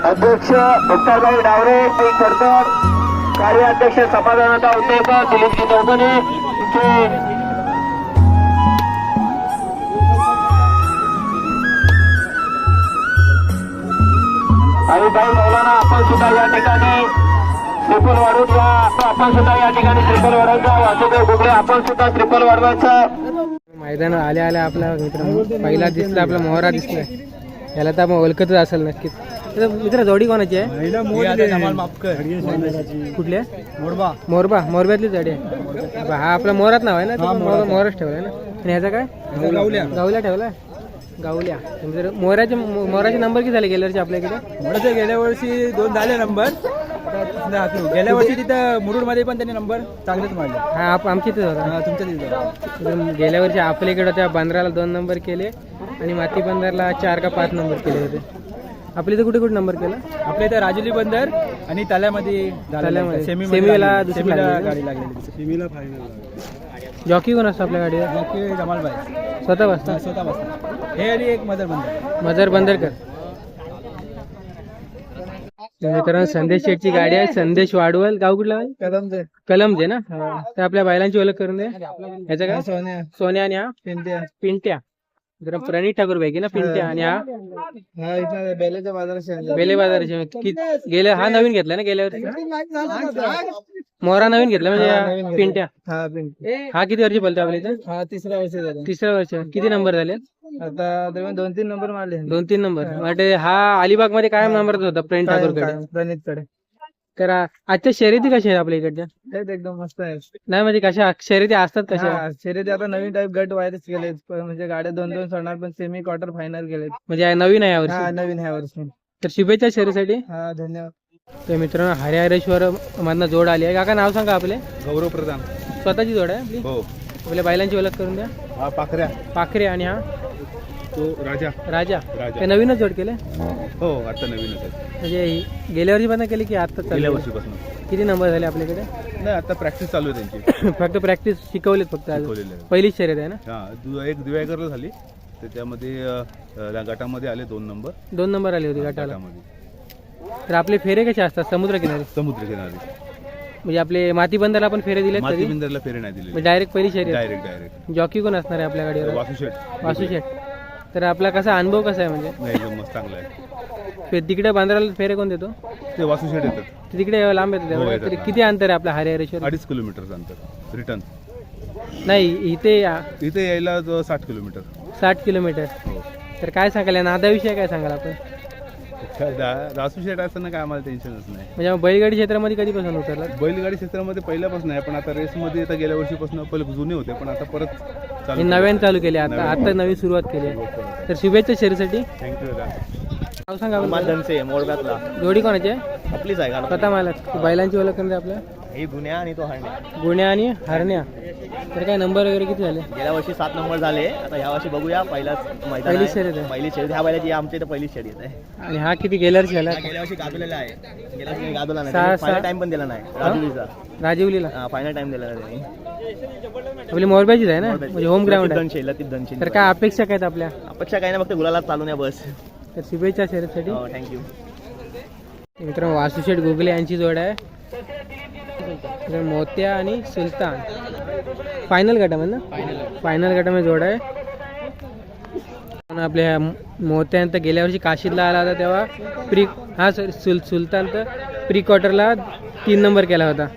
अध्यक्ष मुक्तारभाई डावरे करतात, कार्याध्यक्ष समाधानता उद्योजक दिलीपजी चौधरी आणि भाई मौलाना आपण सुद्धा या ठिकाणी ट्रिपल वाढवून या, आपण सुद्धा या ठिकाणी ट्रिपल वाढवायचा, वासुदेव गुगळे आपण सुद्धा ट्रिपल वाढवायचा. मैदान आल्या आल्या आपला मित्र पहिला दिसला, आपला मोहरा दिसला. याला तर आपण ओळखतच असेल नक्कीच. मित्र जोडी कोणाची आहे? कुठली आहे? मोरबा. मोरब्यातली जोडी आहे. हा आपला मोहरात नाव आहे ना, मोहरच ठेवलाय ना. आणि ह्याचा काय? गावल्या ठेवलाय. गावल्या. मोहराचे नंबर किती झाले गेल्या वर्षी आपल्याकडे? गेल्या वर्षी 2 झाले नंबर. गेल्या वर्षी तिथं मुरुड मध्ये पण त्यांनी नंबर चांगलेच मारले. हा आमच्या इथेच होता. तुमच्या तिथं गेल्या वर्षी आपल्याकडे त्या बांद्राला 2 नंबर केले आणि माती बंदरला 4 का 5 नंबर केले होते. आपल्या इथे कुठे कुठे नंबर केला? आपल्या इथे राजुली बंदर आणि तल्यामध्ये सेमीला गाडी लागलेली. जॉकी कोण असतो आपल्या गाडीवर? जॉकी जमालबाई स्वतः बसता. स्वतः बसतात. हे आणि एक मजर बंदरकर. मित्रांनो संदेश शेठची गाडी आहे. संदेश वाडवल. गाव कुठला? कलमचे ना. तर आपल्या बैलांची ओळख करून दे. याचं काय? सोन्या. आणि हा पिंट्या. जरा प्रणित ठाकूर पैकी ना पिंट्या. आणि हा बेले बाजाराचे गेल्या. हा नवीन घेतला ना गेल्या वर्षी? मोहरा नवीन घेतला म्हणजे पिंट्या. हा किती वर्षी बोलतो आपल्या इथे? हा तिसऱ्या वर्षी झाले. तिसऱ्या वर्ष. किती नंबर झाले आता 2-3 नंबर मारले. 2-3 नंबर. वाटते हा अलिबाग मध्ये कायम नंबर होता प्रणित ठाकूरकडे. प्रणितकडे. तर आजच्या शर्यती कशा आहेत आपल्या इकडच्या? एकदम मस्त आहे. नाही म्हणजे कशा शर्यती असतात कशा? शर्यती आता नवीन टाईप गट वायरस केले, म्हणजे गाड्या 2-2 सोडणार, पण सेमी क्वार्टर फायनल केले. म्हणजे नवीन आहे यावर्षी? नवीन ह्या वर्षी. तर शुभेच्छा शर्यतीसाठी. हा धन्यवाद. तर मित्रांनो हरिहरेश्वर मधनं जोड आली आहे. काका नाव सांगा आपले? गौरव प्रधान. स्वतःची जोड आहे आपली? हो. आपल्या बैलांची ओळख करून द्या. हा पाखरे. आणि हा तो राजा. ते नवीनच जोड केले? हो आता नवीनच आहे. म्हणजे गेल्या वर्षी पण केली की आता? गेल्या वर्षीपासून. किती नंबर झाले आपल्याकडे? नाही आता प्रॅक्टिस चालू आहे त्यांची. फक्त प्रॅक्टिस शिकवलीत फक्त? पहिलीच शर्यत आहे ना? हा एक दिवायकरला झाली, त्याच्यामध्ये गटामध्ये आले 2 नंबर. 2 नंबर आले होते गटाला. तर आपले फेरे कसे असतात? समुद्र किनारी. म्हणजे आपले माती बंदरला पण फेरे दिले? माती बंदरला फेरे नाही दिले. डायरेक्ट पहिली शर्यत? डायरेक्ट. जॉकी कोण असणार आहे आपल्या गाडीवर? वासू शेठ. तर आपला कसा अनुभव कसा आहे? म्हणजे मस्त चांगला आहे. तिकडे बांद्राला फेरे कोण देतो? ते वासू शेठ येतात. तिकडे लांब येतात. तरी किती अंतर आहे आपल्या हरिहरेश्वर? 2.5 किलोमीटरचं अंतर रिटर्न. नाही इथे यायला 60 किलोमीटर. 60 किलोमीटर. तर काय सांगाल या नादाविषयी काय सांगाल आपण? वासू शेठ असताना काय आम्हाला टेन्शनच नाही. म्हणजे बैलगाडी क्षेत्रामध्ये कधीपासून उतरला? बैलगाडी क्षेत्रामध्ये पहिल्यापासून आहे, पण आता रेसमध्ये आता गेल्या वर्षीपासून पहिले जुने होते, पण आता परत नव्याने चालू केले. आता नवीन सुरुवात केली आहे. तर शुभेच्छा शर्यतीसाठी. थँक्यू. नाव सांगा. मोरगातला. जोडी कोणाची आहे? आपलीच आहे. स्वतः मालक. बैलांची ओळख करून आपल्या? हे गुन्ह्या आणि तो हरण्या. गुन्ह्या आणि हरण्या. तर काय नंबर वगैरे किती झाले? गेल्या वर्षी 7 नंबर झाले. आता ह्या वर्षी बघूया. पहिली शर्यत आहे. पहिली शर्यत ह्या बैलाची आमच्या इथं पहिली शर्यत आहे. आणि हा किती गेल्या वर्षी झाला? गेल्या वर्षी गाजवलेला आहे. गेल्या वर्षी गाजवला नाही. फायनल टाइम पण दिला नाही. राजीवलीला फायनल टाइम दिला नाही त्यांनी. आपली मोरब्याचीच आहे ना? म्हणजे होम ग्राउंड आहे. दनशे. तर काय अपेक्षा काय आपल्या? अपेक्षा काय नाही, फक्त गुलाला चालू नाही बस. तर शुभेच्छा शर्यतीसाठी. थँक्यू. मित्रांनो वासुशेठ गोगले यांची जोड आहे. मोत्या आणि सुलतान फायनल गटामध्ये ना? फायनल गटामध्ये जोड आहे. आपल्या मोत्यानंतर गेल्या वर्षी काशीदला आला होता तेव्हा सुलतान तर प्री क्वार्टरला 3 नंबर केला होता.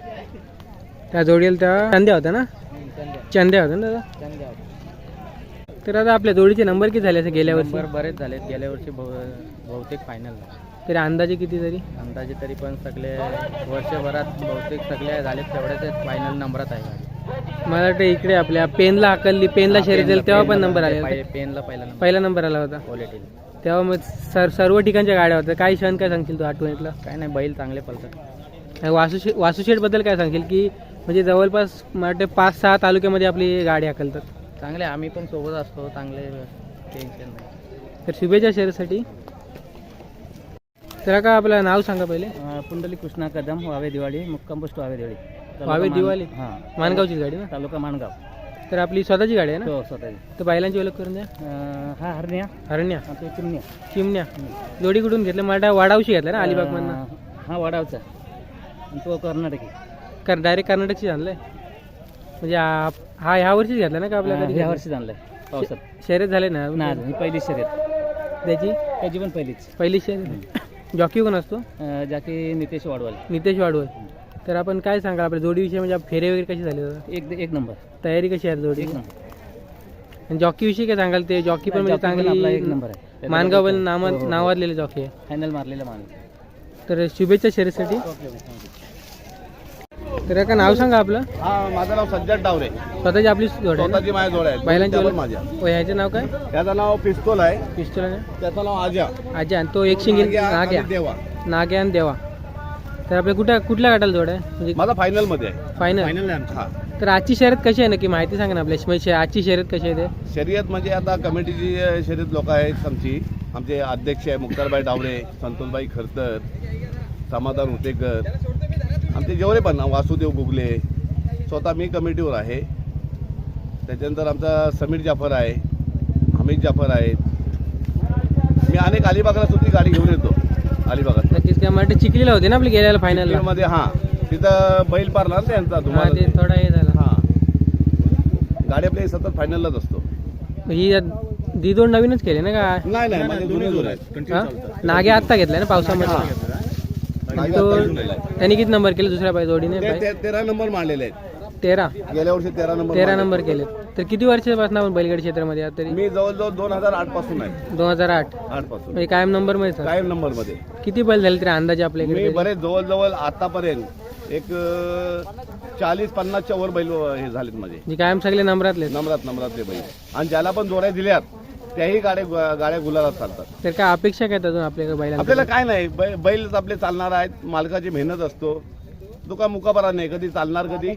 त्या जोडीला तेव्हा चंद्या होता ना? चंद्या होता ना दादा? तर आता आपल्या जोडीचे नंबर किती झाले? गेल्या वर्षी बरेच झालेत. गेल्या वर्षी बहुतेक फायनल. तरी अंदाजे किती? अंदाजे तरी पण सगळे वर्षभरात बहुतेक सगळे झालेत तेवढ्याच फायनल नंबरात आहे गाडी. मला वाटतं इकडे आपल्या पेनला हाकलली, पेनला शर्यत झाली तेव्हा पण नंबर आले. पेनला पहिला नंबर आला होता क्वालिटीला. तेव्हा मग सर्व ठिकाणच्या गाड्या होत्या. काय क्षण काय सांगशील तू आठवणीतला? काय नाही, बैल चांगले पळतात. वासुशेठ बद्दल काय सांगशील? की म्हणजे जवळपास मला वाटतं 5-6 तालुक्यामध्ये आपली गाडी हाकलतात. चांगले आम्ही पण सोबत असतो. चांगले टेन्शन नाही. तर शुभेच्छा शर्यतीसाठी. तर का आपलं नाव सांगा पहिले? पुंडलिक कृष्णा कदम, वावे दिवाळी, मुक्काम पोस्ट वावे दिवाळी. वावे दिवाळी. हां, माणगावची गाडी ना? तालुका माणगाव. तर आपली स्वतःची गाडी आहे ना? हो स्वतःची. तर बैलांची ओळख करून द्या. हा हरण्या, हरण्या, तो चिमण्या. चिमण्या. जोडी कुठून घेतलं? मला वाडावशी घेतला ना अलिबागमधनं. हा वडावचा आणि तो कर्नाटकी. डायरेक्ट कर्नाटकची आणलाय म्हणजे हा ह्या वर्षीच घेतला ना का आपल्याकडे? ह्या वर्षीच आणलाय पावसात. शर्यत झाले ना नाही पहिली शर्यत त्याची पण पहिली शर्यत. जॉकी कोण असतो? जाकी नितेश वाडवाल. नितेश वाडवल. तर आपण काय सांगा आपल्या जोडीविषयी म्हणजे फेरे वगैरे कशी झाली दादा? एक नंबर. तयारी कशी आहे जोडी? एक नंबर. आणि जॉकी विषयी काय सांगाल? ते जॉकी पण म्हणजे आपला एक चांगली नंबर आहे. मानगाव बैल नावाजलेले जॉकी आहे. फायनल मारलेला मान. तर शुभेच्छा शर्यतीसाठी. तर का नाव सांगा आपलं? हा माझं नाव सज्जद डावरे. स्वतःची आपली जोड आहे ना? स्वतःची माझ्या जोड आहे. बैलांची त्यावर ओळख? माझ्या. ओ, ह्याचं नाव काय? त्याचं नाव पिस्तूल आहे. पिस्तूल आहे. त्याचं नाव आजा. आजा. आणि तो एक शिंगी नाग्या. देवा. नाग्या आणि देवा. तर आपल्या कुठल्या गटाला जोड आहे म्हणजे? माझा फायनल मध्ये आहे. फायनल. फायनल आहे आमचा. तर आजची शर्यत कशी आहे नक्की माहिती सांगा ना आपल्या म्हणजे आजची शर्यत कशी आहे ते? शर्यत म्हणजे आता कमिटीची शर्यत लोक आहेत आमची. आमचे अध्यक्ष आहे मुक्तारबाई डावरे, संतोषबाई खरतर, समाधान उतेकर, आमचे जेवढे पण वासुदेव गुगले, स्वतः मी कमिटीवर आहे. त्याच्यानंतर आमचा समीर जाफर आहे, हमीद जाफर आहेत. मी अनेक अलिबागला सुद्धा गाडी घेऊन येतो. अलिबागात नक्कीच काय मला चिखलीला होते ना आपली गेल्याला फायनल मध्ये. हां तिथं बैल पारला ना त्यांचा हा तुम्हाला. ते थोडा हे झाला. हां गाडी आपल्या सतत फायनललाच असतो. ही दोन नवीनच केले ना का? नाही माझे दोन्ही जोर आहेत. हा? नागे आत्ता घेतलाय ना पावसामध्ये? तो त्यांनी किती नंबर केले दुसऱ्या जोडीने? 13 नंबर मारलेले आहेत. 13. गेल्या वर्षी 13 13 नंबर केले. तर किती वर्षापासून आपण बैलगाडी क्षेत्रामध्ये आहात तरी? मी जवळजवळ 2008 पासून आहे. 2008 पासून म्हणजे कायम नंबर मध्ये सर? कायम नंबर मध्ये. किती बैल झाले तरी अंदाजे आपल्याकडे? मी बरेच जवळजवळ आतापर्यंत एक 40-50च्या वर बैल हे झालेत माझे. म्हणजे कायम सगळे नंबरातले? नंबरातले बैल. आणि ज्याला पण जोड्या दिल्यात त्याही गाड्या गुलालात चालतात. तर काय अपेक्षा काय अजून आपल्याकडे बैलांना? आपल्याला काय नाही, बैलच आपले चालणार आहेत. मालकाची मेहनत असतो. दुका मुकाबरा नाही, कधी चालणार कधी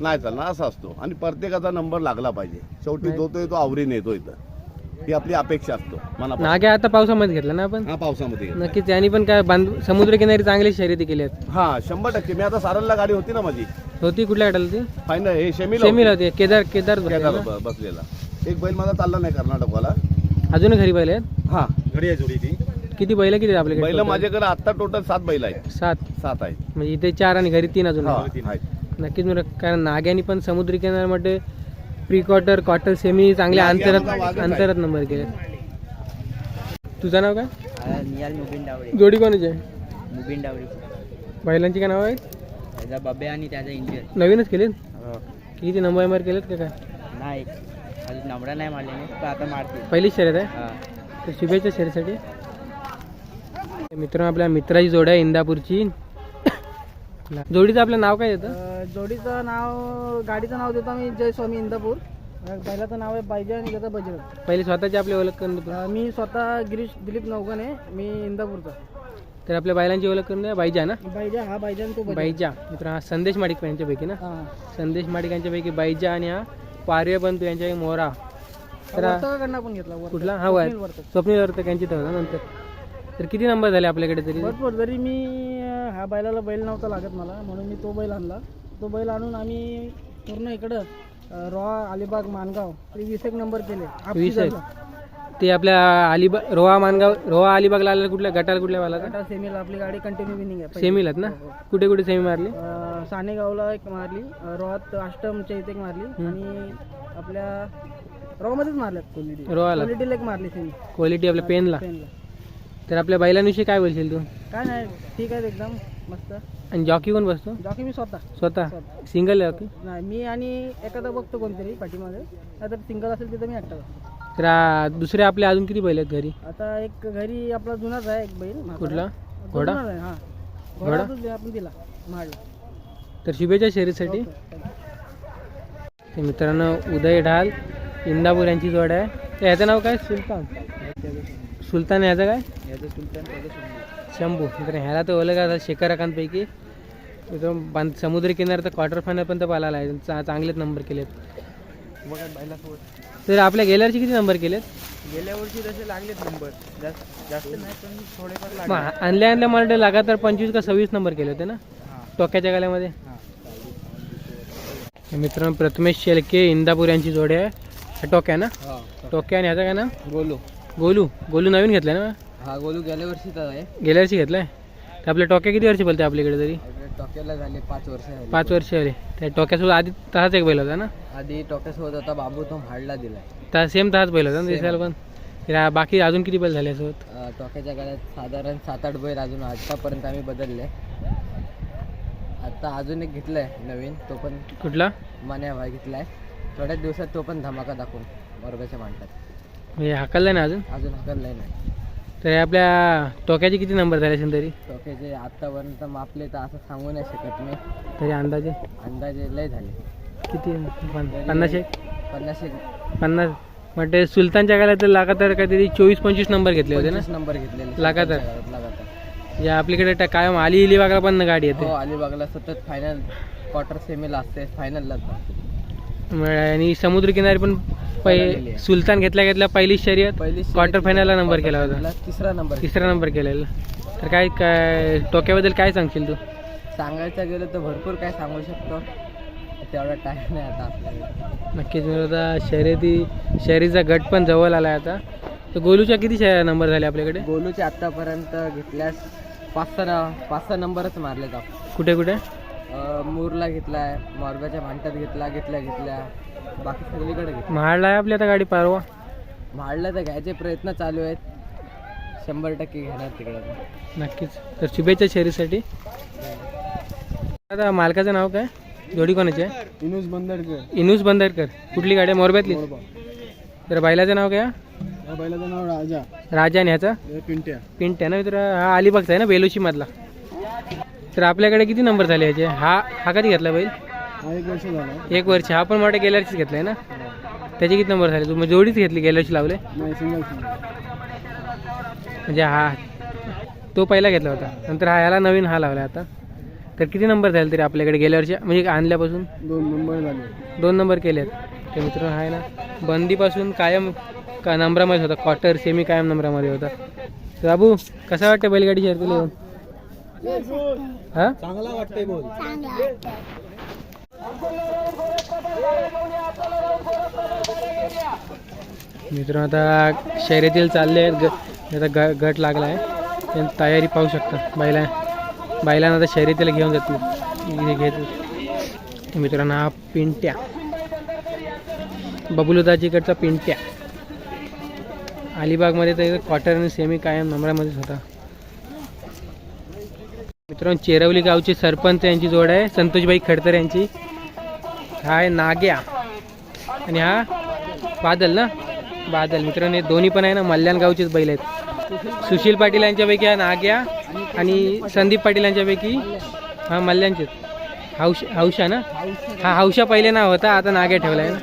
नाही चालणार असं असतो. आणि प्रत्येकाचा नंबर लागला पाहिजे. शेवटी जो तो आवरीने येतो इथं, ही आपली अपेक्षा असतो मनापासून. नागे आता पावसामध्ये घेतला ना आपण? हा पावसामध्ये घेतला. नक्कीच. त्यांनी पण काय समुद्रकिनारी चांगली शर्यती केली आहेत. हा 100%. मी आता सारलला गाडी होती ना माझी. होती कुठल्या गटाला ती? फायनल हे शेमीला होती. केदार बसलेला. एक बैल माझा चालला नाही कर्नाटकवाला. अजून घरी बैल आहेत? हा घडी आहे जोडी ती. किती बैल किती आपल्याकडे? बैल माझ्याकडे आता टोटल 7 बैल आहेत. 7 आहेत. म्हणजे इथे 4 आणि घरी 3 अजून हा, आहेत. आहेत. नक्कीच कारण नाग्यानी पण समुद्री किनाऱ्यामध्ये प्री क्वार्टर सेमी चांगल्या अंतरात नंबर केले. तुझं नाव काय? नियाल मुबिन डावरे. जोडी कोणाची आहे? मुबिन डावरे. बैलांची काय नाव आहे? त्याचा बब्बे आणि त्याचा इंजिन. नवीनच केलेत? किती नंबर केलेत का काय? नाही अजून नंबरा नाही मारले पण आता मारते. पहिली शर्यत आहे. तर शुभेच्छा शर्यतीसाठी. मित्रांनो आपल्या मित्राची जोड आहे इंदापूरची. जोडीचं आपलं नाव काय येतं? जोडीचं नाव गाडीचं नाव देतो मी जय स्वामी इंदापूर. बैलाचं नाव आहे बायजा आणि त्याचा बजरंग. पहिले स्वतःची आपली ओळख करून देतो. मी स्वतः गिरीश दिलीप नौगणे, मी इंदापूरचा. तर आपल्या बैलांची ओळख करून द्या. बायजा ना? बायजा हा बायजा आणि तो बजरंग. बायजा. मित्र हा संदेश माडिक यांच्यापैकी ना? संदेश माडिक यांच्यापैकी बायजा आणि हा पारवे बंधू यांच्यापैकी मोरा. तर पण घेतला कुठला? हा वय स्वप्नील वर्तक यांची तर नंतर. तर किती नंबर झाले आपल्याकडे तरी? भरपूर. जरी मी हा बैलाला बैल नव्हता लागत मला म्हणून मी तो बैल आणला. तो बैल आणून आम्ही पूर्ण इकडं रोहा अलिबाग मानगाव 20 नंबर केले. 20 ते आपल्या रोहा अलिबागला आलेला कुठल्या गटाला कुठल्या वाला? गटा सेमीला आपली गाडी कंटिन्यू विनिंग आहे. सेमीलाच ना? कुठे कुठे सेमी मारली? सानेगावला एक मारली, रोहात अष्टमच्या इथे एक मारली आणि आपल्या रोहामध्येच मारल्यात. रोहाला क्वालिटीला एक मारली सेमी. क्वालिटी आपल्या पेनला. तर आपल्या बैलांविषयी काय बोलशील तू? काय नाही ठीक आहे एकदम मस्त. आणि जॉकी कोण बसतो? जॉकी मी स्वतः सिंगल जॉकी? नाही मी आणि एखादा बघतो कोणतरी पाठीमागे, नाहीतर सिंगल असेल तिथं मी एकटा. तर दुसरे आपले अजून किती बैल आहेत घरी? आता एक घरी आपला जुनाच आहे एक बैल. कुठला? घोडा? हा घोडा आपण दिला मारला. तर शुभेच्छा शर्यतीसाठी. मित्रांनो उदय ढाल इंदापूर यांची जोड आहे. तर याचं नाव काय? सुलतान. याचं काय? याचं सुलतान, शंभू. तर ह्याला तर ओळख आहे शेखराकांपैकी. समुद्री किनाऱ्यात क्वार्टर फायनल पण तर पाला आहे. चांगलेच नंबर केलेत. तर आपल्या गेल्या वर्षी किती नंबर केलेत? गेल्या वर्षी तसे लागलेत नंबर, जास्त नाही पण थोडेफार. आणल्या मला लगातार 25 का 26 नंबर केले होते ना टोक्याच्या गाल्यामध्ये. मित्रांनो प्रथमेश शेळके इंदापूर यांची जोडी आहे. हा टोक्या ना, टोक्या आणि ह्याचा काय ना गोलू. गोलू नवीन घेतलाय ना, हा गोलू गेल्या वर्षीचा आहे. गेल्या वर्षी घेतलाय. तर आपल्या टोक्या किती वर्षी बोलते आपल्याकडे तरी? टोक्याला झाले 5 वर्ष झाली. 5 वर्ष आले. त्या टोक्यासोबत आधी तसाच एक बैल होता ना, आधी टोक्यासोबत होता बाबू, तो हाडला दिलाय. तर सेम तसाच बैल होता ना दिसायला पण. तर बाकी अजून किती बैल झाले यासोबत? टोक्याच्या गाड्यात साधारण 7-8 बैल अजून आतापर्यंत आम्ही बदलले. आता अजून एक घेतलाय नवीन, तो पण कुठला? मान्या भाई घेतलाय. थोड्याच दिवसात तो पण धमाका दाखवून मोरगाच्या मांडतात. म्हणजे हाकलला ना अजून? अजून हकललाय नाही. तर आपल्या टोक्याचे किती नंबर झाले असेल तरी? टोक्याचे आतापर्यंत मापले तर असं सांगू नाही शकत मी. तरी अंदाजे अंदाजे लय झाले. किती? 50 50 म्हणजे सुलतानच्या काळात तर लगातार काहीतरी 24-25 नंबर घेतले होते ना 25 नंबर घेतलेले लगातार. लगातार. या आपल्याकडे कायम आली इलीबागला पण गाडी येते. हो, अलिबागला सतत फायनल, क्वार्टर सेमीला असते, फायनलला. आणि समुद्रकिनारी पण सुलतान घेतल्या पहिली शर्यत क्वार्टर फायनलला नंबर केला होता. तिसरा नंबर केलेला. तर काय टोक्याबद्दल काय सांगशील तू? सांगायचं गेलं तर भरपूर काय सांगू शकतो, तेवढा टाईम नाही आता आपल्याकडे. नक्कीच मिळून आता शर्यतीचा गट पण जवळ आला आहे आता. तर गोलूच्या किती नंबर झाले आपल्याकडे? गोलूचे आतापर्यंत घेतल्यास 5-6 नंबरच मारलेत आपण. कुठे कुठे? मूरला घेतलाय, मोरगाच्या भांट्यात घेतल्या बाकी सगळीकडे घेतला. महाडला आहे आपली आता गाडी परवा. म्हाडला तर घ्यायचे प्रयत्न चालू आहेत, 100% घेणार तिकडे. नक्कीच. तर शुभेच्छा शर्यतीसाठी. आता मालकाचं नाव काय? जोडी कोणाची आहे? इनूस बंदरकर. कुठली गाडी आहे? मोरब्यातली. तर बैलाचं नाव काय? बैलाचं नाव राजा. आणि ह्याचा? पिंट्या ना मित्र. हा अलिबागचा आहे ना, बेलोशी मधला. तर आपल्याकडे किती नंबर झाले याचे? हा कधी घेतला बैल? 1 वर्ष झाला. 1 वर्ष. हा पण मोठ्या गेल्या वर्षीच घेतलाय ना. त्याचे किती नंबर झाले? तुम्ही जोडीच घेतली गेल्या वर्षी लावले? नाही, सिंगल. म्हणजे हा तो पहिला घेतला होता, नंतर ह्याला नवीन हा लावला आता. तर किती नंबर झाले तरी आपल्याकडे गेल्या वर्षी म्हणजे आणल्यापासून? 2 नंबर झाले. 2 नंबर केलेत. ते मित्रांनो आहे ना, बंदीपासून कायम नंबरामध्ये होता, क्वार्टर सेमी कायम नंबरामध्ये होता. तर बाबू कसं वाटतं बैलगाडी शर्यतीला येऊन? हा चांगला वाटतंय बोल. मित्रांनो आता शर्यतीला चालले आहेत. आता गट लागला आहे, तयारी पाहू शकता. बैलांना आता शर्यतीला घेऊन जातील. घेत मित्रांनो हा पिंट्या, बबलूदाजीकडचा पिंट्या. अलिबागमध्ये तर क्वार्टर आणि सेमी कायम नंबरामध्येच होता. मित्रांनो चेरवली गावचे सरपंच यांची जोड आहे, संतोषबाई खडतर यांची. हा आहे नाग्या आणि हा बादल ना, बादल. मित्रांनो हे दोन्ही पण आहे ना मल्याण गावचेच बैल आहेत. सुशील पाटील यांच्यापैकी हा नाग्या आणि संदीप पाटील यांच्यापैकी हा मल्ल्यांचेच. हौशा ना, हा हौशा पहिले नाव होता, आता नाग्या ठेवला आहे ना.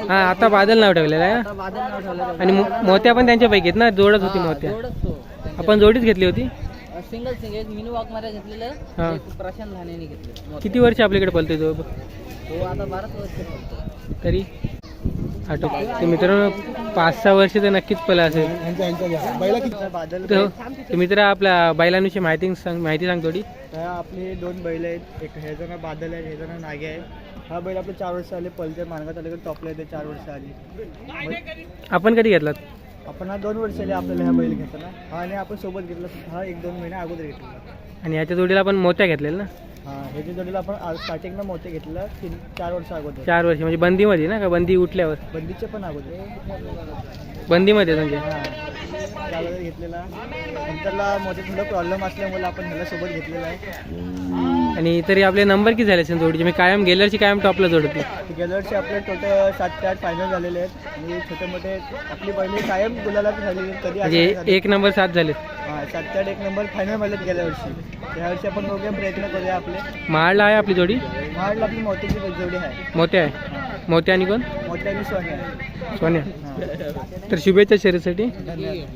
हा आता बादल नाव ठेवलेलं आहे ना. आणि मोत्या पण त्यांच्यापैकी आहेत ना, जोडच होती मोत्या. आपण जोडीच घेतली होती. सिंगल मिनी वॉक मध्ये घेतलेलं. हा. प्रशांत धानेने घेतलं. किती वर्ष आपल्याकडे पळतोय तो? तो आता 12 वर्ष तरी आठवत. ते मित्रांनो 5-6 वर्ष तर नक्कीच पळा असेल. तर मित्र आपल्या बैलांविषयी माहिती सांग थोडी. आपले 2 बैल आहेत, एक ह्याचं नाव बादल आहे, ह्याचं नाव नागे आहे. हा बैल आपले 4 वर्ष आले पलते मानगात आले, टॉपला येते 4 वर्ष आली. आपण कधी घेतलात? आपण हा 2 वर्ष आले आपल्याला हा बैल घेताना. हा आणि आपण सोबत घेतला, हा 1-2 महिने अगोदर घेतला. आणि ह्याच्या जोडीला आपण मोत्या घेतलेला ना. हा, ह्याच्या जोडीला आपण स्टार्टिंगला मोठे घेतलं 4 वर्ष अगोदर. 4 वर्ष म्हणजे बंदीमध्ये ना, का बंदी उठल्यावर? बंदीचे पण अगोदर. बंदीमध्ये म्हणजे हा, त्यावेळेला घेतलेला. नंतरला मोठे थोडं प्रॉब्लेम असल्यामुळे आपण ह्याला सोबत घेतलेला आहे. आणि तरी आपले नंबर किती झाले असेल जोडीचे? मी कायम गेल्या वर्षी कायम टॉपला जोडते. गेल्या वर्षी आपले टोटल 7 ते 8 फायनल झालेले आहेत. आणि छोटे मोठे आपली पहिले कायम गुलाला झालेली आहेत. कधी म्हणजे 1 नंबर 7 झाले. हां, 7 ते 8 1 नंबर फायनल झालेत गेल्या वर्षी. ह्या वर्षी आपण बघूया, प्रयत्न करूया आपले. महाडला आहे आपली जोडी. महाडला आपली मोत्याची जोडी आहे. मोत्या आहे. मोत्या आणि कोण? मोठ्या आणि सोन्या. सोन्या. हां, तर शुभेच्छा शर्यतीसाठी. धन्यवाद.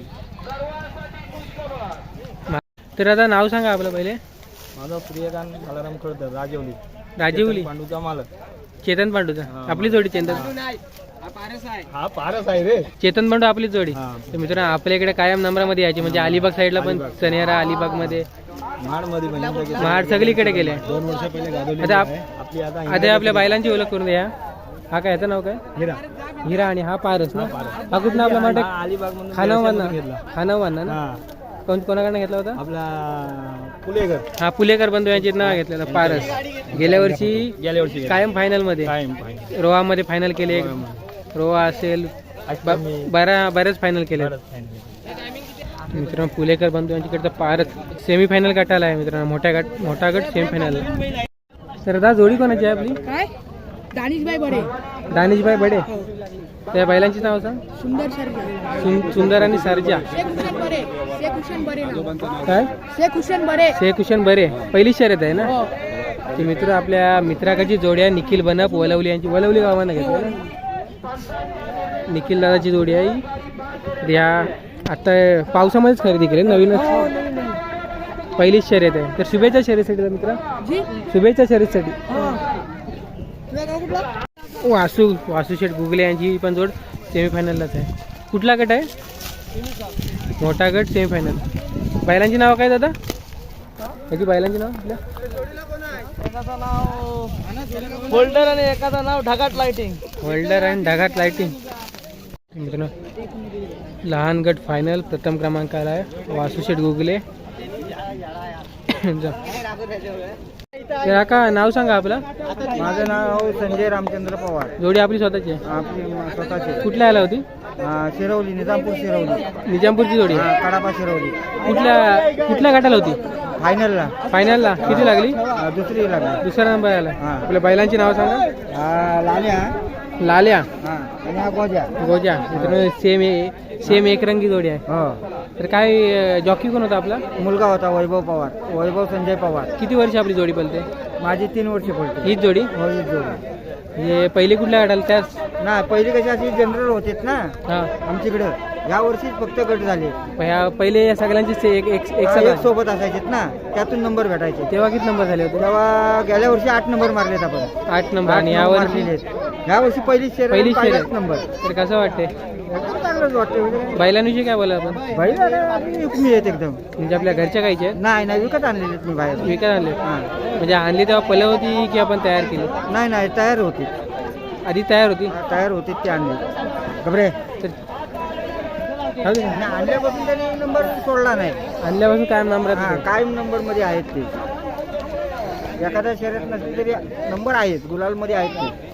तर आता नाव सांगा आपलं पहिले. माझं प्रियकांत बालाराम खडतर, राजवली. राजीवली. पांडूचा मालक. चेतन पांडूचा. आपली जोडी चेतन. हा पारस आहे रे. चेतन पांडू आपली जोडी. हां. तर मित्रांनो आपल्याकडे कायम नंबरामध्ये यायची म्हणजे अलिबाग साईडला पण सनेरा, अलिबागमध्ये महाड सगळीकडे गेले. 2 वर्ष पहिले गाजवली आता आपली आता आता आपल्या बैलांची ओळख करून द्या. हा काय याचं नाव काय? हिरा हिरा आणि हा पारस ना. हा कुठला आपला माटे अलिबाग म्हणून खानावरना ना. हा कोणाकडनं घेतला होता? आपला पुलेकर हा पुलेकर बंधू यांचे नाव घेतलेलं पारस. गेल्या वर्षी कायम फायनल मध्ये रोहा मध्ये फायनल केले. रोहा असेल बऱ्याच फायनल केले मित्रांनो. पुलेकर बंधू यांच्याकडचा पारस सेमीफायनल गटाला आहे मित्रांनो. मोठा गट सेमीफायनल. तर आता जोडी कोणाची आहे आपली? काय दानिशभाई बडे. दानिशभाई बडे. त्या बैलांची नाव सांग. सुंदर शर्मा. सुंदर आणि सरजा. शेख हुसेन बरे काय? शेख हुसेन बरे. पहिली शर्यत आहे ना. ते मित्र आपल्या मित्राकडची जोडी आहे. निखिल बनप वलवली यांची. वलवली गावानं घेतलं ना. निखिल दादाची जोडी आहे. या आता पावसामध्येच खरेदी केली नवीनच. पहिलीच शर्यत आहे. तर शुभेच्छा शर्यतीसाठी मित्र. शुभेच्छा शर्यतीसाठी. वासू शेठ गुगले यांची पण जोड सेमीफायनललाच आहे. कुठला गट आहे? मोठा गट सेमीफायनल. बैलांची नाव काय दादा? याची बैलांची नाव आपल्या? एकाचं नाव होल्डर आणि एकाचं नाव ढगाट लाइटिंग. होल्डर आणि ढगात लाइटिंग. मित्रांनो लहान गट फायनल प्रथम क्रमांकाला आहे. वासू शेठ गुगले. तर का नाव सांगा आपलं. माझं नाव संजय रामचंद्र पवार. जोडी आपली स्वतःची आहे. आपली स्वतःची कुठल्या आला होती? शिरवली निजामपूर शिरवली. निजामपूरची जोडी. कडापा शिरवली. कुठल्या गटाला होती? फायनलला किती लागली? दुसरी लागली. दुसरा नंबर आला. आपल्या बैलांची नाव सांगा. लाल्या आणि हा गोजा. मित्रांनो सेम एक रंगी जोडी आहे. तर काय जॉकी कोण होता आपला? मुलगा होता वैभव संजय पवार. किती वर्ष आपली जोडी पलते? माझी 3 वर्ष पडते. हीच जोडी. हीच जोडी. म्हणजे पहिली कुठल्या गटाला? त्याच ना पहिली कशी अशी जनरल होतेत ना हा. आमच्याकडे. या वर्षीच फक्त गट झाले. पहिले या सगळ्यांचे एक सोबत असायचेत ना. त्यातून नंबर भेटायचे. तेव्हा किती नंबर झाले होते? तेव्हा गेल्या वर्षी 8 नंबर मारलेत आपण. 8 नंबर. आणि या वर्षी पहिली शर्यत. नंबर. तर कसं वाटते? चांगलंच वाटतं. बैलांविषयी काय बोला आपण? मी येत एकदम. म्हणजे आपल्या घरच्या गायचे आहेत? नाही विकत आणलेले मी बाहेर. विकत आणले. म्हणजे आणली तेव्हा पहिले होती की आपण तयार केली? नाही तयार होती. आधी तयार होती ते आणले. घबरे तर आणल्यापासून त्याने नंबर सोडला नाही. आणल्यापासून कायम नंबर कायम नंबर मध्ये आहेत ते. एखाद्या शर्यत नसली तरी नंबर आहेत. गुलाल मध्ये आहेत ते.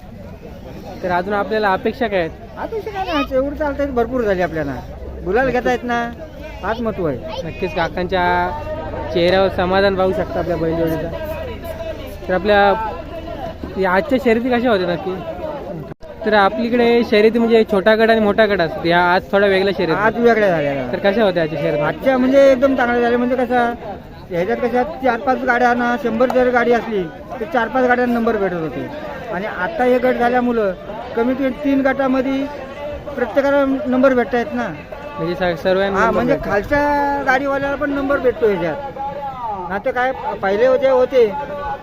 तर अजून आपल्याला अपेक्षा काय आहेत? अपेक्षा काय नाही. एवढं चालतंय भरपूर झाली आपल्याला. गुलाल घेता येत ना. हाच महत्व आहे. नक्कीच काकांच्या चेहऱ्यावर समाधान पाहू शकता आपल्या बैलजोडीचा. तर आपल्या आजच्या शर्यती कशा होत्या नक्की? तर आपलीकडे शर्यती म्हणजे छोटा गट आणि मोठा गट असतो. या आज थोडा वेगळा शर्यत. आज वेगळ्या झाल्या. तर कशा होत्या आजच्या शर्यती? आजच्या म्हणजे एकदम चांगल्या झाल्या. म्हणजे कसं ह्याच्यात कशा 4-5 गाड्या ना 100 जर गाडी असली तर 4-5 गाड्यांना नंबर भेटत होते. आणि आता हे गट झाल्यामुळं कमीत कमी 3 गटामध्ये प्रत्येकाला नंबर भेटता येत ना. म्हणजे सर्वांना म्हणजे खालच्या गाडीवाल्याला पण नंबर भेटतो ह्याच्यात. ना तर काय पहिले जे होते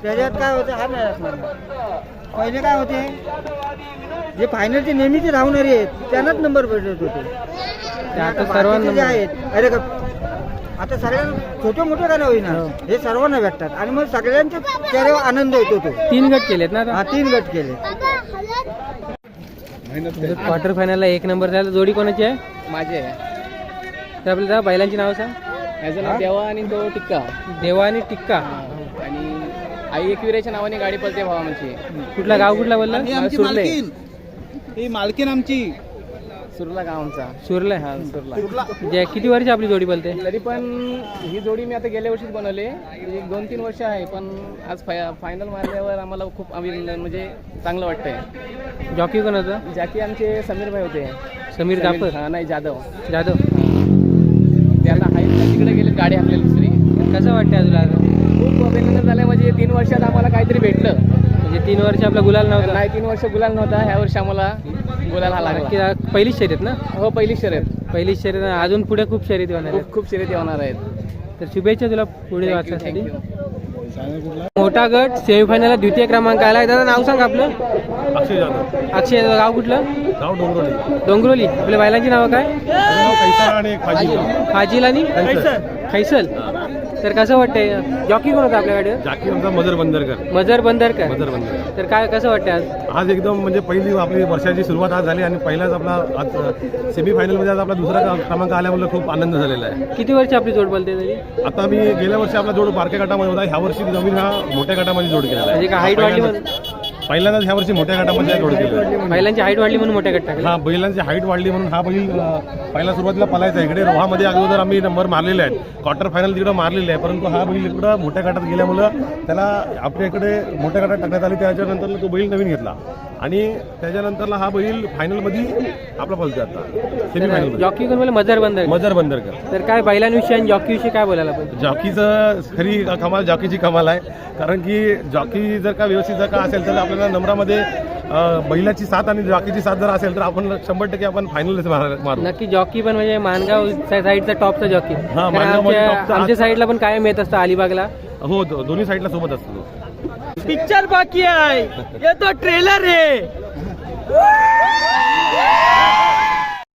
त्याच्यात काय होते हा नाही असणार. पहिले काय होते जे फायनलचे नेहमीचे धावणारे आहेत त्यांनाच नंबर भेटत होते. आता सर्वांना जे आहेत अरे आता सगळ्यांना छोटे मोठे का होईना हे सर्वांना भेटतात. आणि मग सगळ्यांच्या चेहऱ्यावर आनंद येतो. 3 गट केलेत ना आता? 3 गट केले. क्वार्टर फायनलला 1 नंबर झाला. जोडी कोणाची आहे? माझे तर आपल्याला बैलांची नाव सांग. माझं नाव देवा आणि तो टिक्का. देवा आणि टिक्का. आणि आई एकविरेच्या नावाने गाडी पळते भावा म्हणजे. कुठला गाव कुठला बोलला? सुरले. ही मालकीन आमची. सुरला गाव आमचा. सुरला. हा सुरला. म्हणजे किती वर्ष आपली जोडी बोलते? तरी पण ही जोडी मी आता गेल्या वर्षीच बनवली. 2-3 वर्ष आहे. पण आज फायनल मारल्यावर आम्हाला खूप म्हणजे चांगलं वाटतंय. जॉकी कोण होतं? जॉकी आमचे समीर भाई होते. समीर जाफर. हा नाही जाधव. त्यांना तिकडे गेले गाडी आपल्याला दुसरी. कसं वाटतं अजून? खूप अभिनंदन झालं. म्हणजे 3 वर्षात आम्हाला काहीतरी भेटलं. म्हणजे 3 वर्ष आपला गुलाल नव्हता? नाही 3 वर्ष गुलाल नव्हता. ह्या वर्षी आम्हाला गुलाल हा लागला. पहिलीच शर्यत ना? हो पहिली शर्यत. पहिलीच शर्यत. अजून पुढे खूप शर्यती होणार आहेत. खूप शर्यती होणार आहेत. तर शुभेच्छा तुला पुढे वाचण्यासाठी. मोठा गट सेमीफायनलला 2य क्रमांक आला आहे. दादा नाव सांग आपलं. अक्षय जाधव. गाव कुठलं? डोंगरोली. आपल्या बैलांची नाव काय? फाजिल आणि खैसल. तर कसं वाटतंय जॉकी कोण होता आपल्या गाडीवर? जाकी आमचा मजर बंदरकर. मजर बंदरकर. मजर बंदरकर. तर काय कसं वाटतंय आज? आज एकदम म्हणजे पहिली आपली वर्षाची सुरुवात आज झाली आणि पहिलाच आपला आज सेमीफायनलमध्ये आज आपला दुसरा क्रमांक आल्यामुळे खूप आनंद झालेला आहे. किती वर्ष आपली जोड बोलते तरी? आता मी गेल्या वर्षी आपला जोड बारक्या गटामध्ये होता, ह्या वर्षी नवीन हा मोठ्या गटामध्ये जोड केलेला म्हणजे का आहे. हाईट वाढली म्हणून? पहिल्यांदाच ह्या वर्षी मोठ्या गटामध्ये जोड केलेला आहे. बैलांची हाईट वाढली म्हणून मोठ्या गट टाकला. हा, बैलांची हाईट वाढली म्हणून हा बैल पहिला सुरुवातीला पलायचा. इकडे रोहामध्ये अगोदर आम्ही नंबर मारलेले आहेत, क्वार्टर फायनल तिकडे मारलेले आहे, परंतु हा बैल इकडं मोठ्या गटात गेल्यामुळं त्याला आपल्या इकडे मोठ्या गटात टाकण्यात आली. त्याच्यानंतर तो बैल नवीन घेतला आणि त्याच्यानंतरला हा बैल फायनलमध्ये आपला पळतो आता सेमीफायनल. जॉकी कोण बोले? मजर बंदर. मजर बंदरकर. तर काय बैलांविषयी आणि जॉकीविषयी काय बोलायला पाहिजे? जॉकीचं खरी कमाल जॉकीची कमाल आहे, कारण की जॉकी जर का व्यवस्थित जर का असेल तर आपल्याला नंबरामध्ये बैलाची साथ आणि जॉकीची साथ जर असेल तर आपण 100% आपण फायनलच मारू. नक्की जॉकी पण म्हणजे मानगाव साईडचा टॉपचा जॉकी. हा, मानगावमध्ये टॉपचा. आमच्या साईडला पण कायम येत असतं अलिबागला. हो, दोन्ही साईडला सोबत असतो. पिक्चर बाकी आहे, ये तो ट्रेलर है.